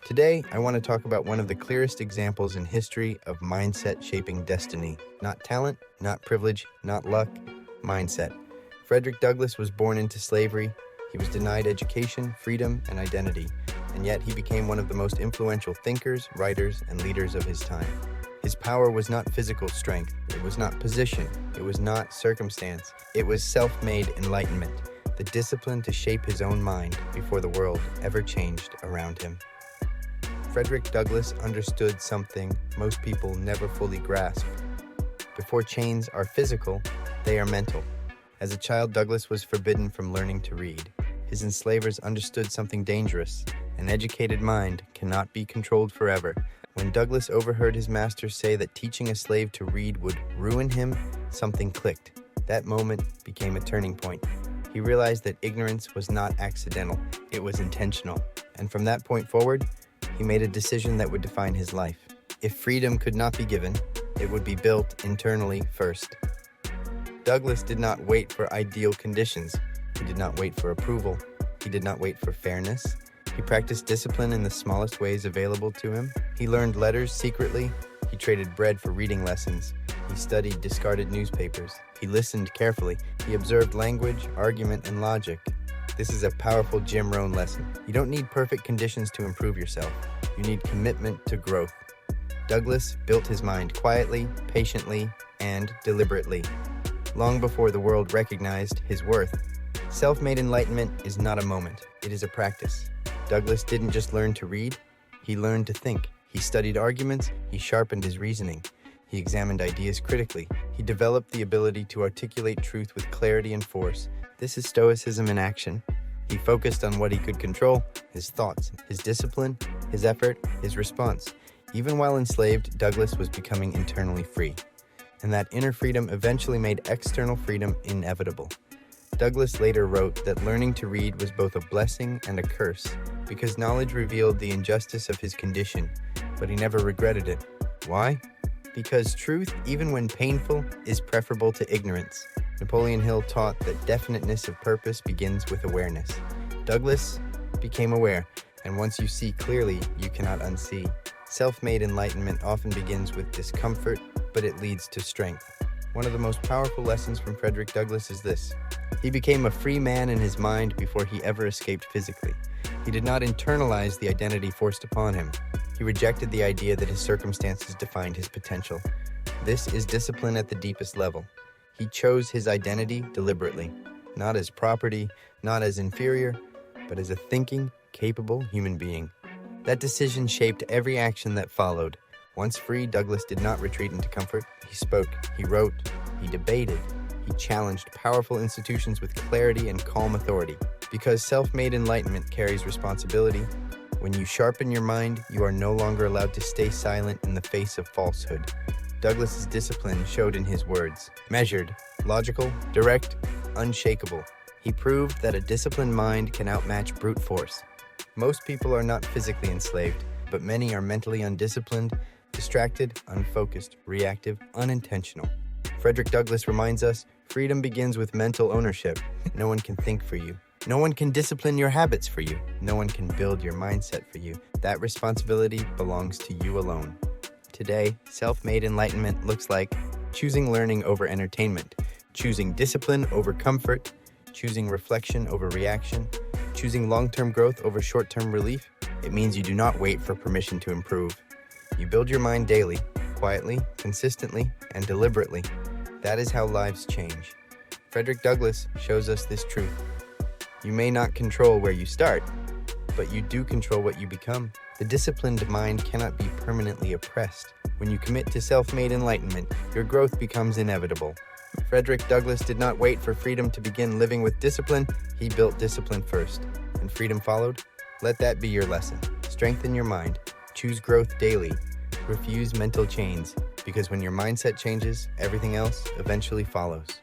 Today, I want to talk about one of the clearest examples in history of mindset shaping destiny. Not talent, not privilege, not luck, mindset. Frederick Douglass was born into slavery. He was denied education, freedom, and identity, and yet he became one of the most influential thinkers, writers, and leaders of his time. His power was not physical strength. It was not position. It was not circumstance. It was self-made enlightenment, the discipline to shape his own mind before the world ever changed around him. Frederick Douglass understood something most people never fully grasp. Before chains are physical, they are mental. As a child, Douglass was forbidden from learning to read. His enslavers understood something dangerous. An educated mind cannot be controlled forever. When Douglass overheard his master say that teaching a slave to read would ruin him, something clicked. That moment became a turning point. He realized that ignorance was not accidental, it was intentional. And from that point forward, he made a decision that would define his life. If freedom could not be given, it would be built internally first. Douglass did not wait for ideal conditions. He did not wait for approval. He did not wait for fairness. He practiced discipline in the smallest ways available to him. He learned letters secretly. He traded bread for reading lessons. He studied discarded newspapers. He listened carefully. He observed language, argument, and logic. This is a powerful Rohn lesson. You don't need perfect conditions to improve yourself. You need commitment to growth. Douglass built his mind quietly, patiently, and deliberately, long before the world recognized his worth. Self-made enlightenment is not a moment. It is a practice. Douglass didn't just learn to read, he learned to think. He studied arguments, he sharpened his reasoning. He examined ideas critically. He developed the ability to articulate truth with clarity and force. This is Stoicism in action. He focused on what he could control, his thoughts, his discipline, his effort, his response. Even while enslaved, Douglass was becoming internally free. And that inner freedom eventually made external freedom inevitable. Douglass later wrote that learning to read was both a blessing and a curse, because knowledge revealed the injustice of his condition, but he never regretted it. Why? Because truth, even when painful, is preferable to ignorance. Napoleon Hill taught that definiteness of purpose begins with awareness. Douglass became aware, and once you see clearly, you cannot unsee. Self-made enlightenment often begins with discomfort, but it leads to strength. One of the most powerful lessons from Frederick Douglass is this. He became a free man in his mind before he ever escaped physically. He did not internalize the identity forced upon him. He rejected the idea that his circumstances defined his potential. This is discipline at the deepest level. He chose his identity deliberately, not as property, not as inferior, but as a thinking, capable human being. That decision shaped every action that followed. Once free, Douglass did not retreat into comfort. He spoke, he wrote, he debated, he challenged powerful institutions with clarity and calm authority. Because self-made enlightenment carries responsibility, when you sharpen your mind, you are no longer allowed to stay silent in the face of falsehood. Douglass's discipline showed in his words. Measured, logical, direct, unshakable. He proved that a disciplined mind can outmatch brute force. Most people are not physically enslaved, but many are mentally undisciplined, distracted, unfocused, reactive, unintentional. Frederick Douglass reminds us, freedom begins with mental ownership. No one can think for you. No one can discipline your habits for you. No one can build your mindset for you. That responsibility belongs to you alone. Today, self-made enlightenment looks like choosing learning over entertainment, choosing discipline over comfort, choosing reflection over reaction, choosing long-term growth over short-term relief. It means you do not wait for permission to improve. You build your mind daily, quietly, consistently, and deliberately. That is how lives change. Frederick Douglass shows us this truth. You may not control where you start, but you do control what you become. The disciplined mind cannot be permanently oppressed. When you commit to self-made enlightenment, your growth becomes inevitable. Frederick Douglass did not wait for freedom to begin living with discipline. He built discipline first, and freedom followed. Let that be your lesson. Strengthen your mind. Choose growth daily. Refuse mental chains, because when your mindset changes, everything else eventually follows.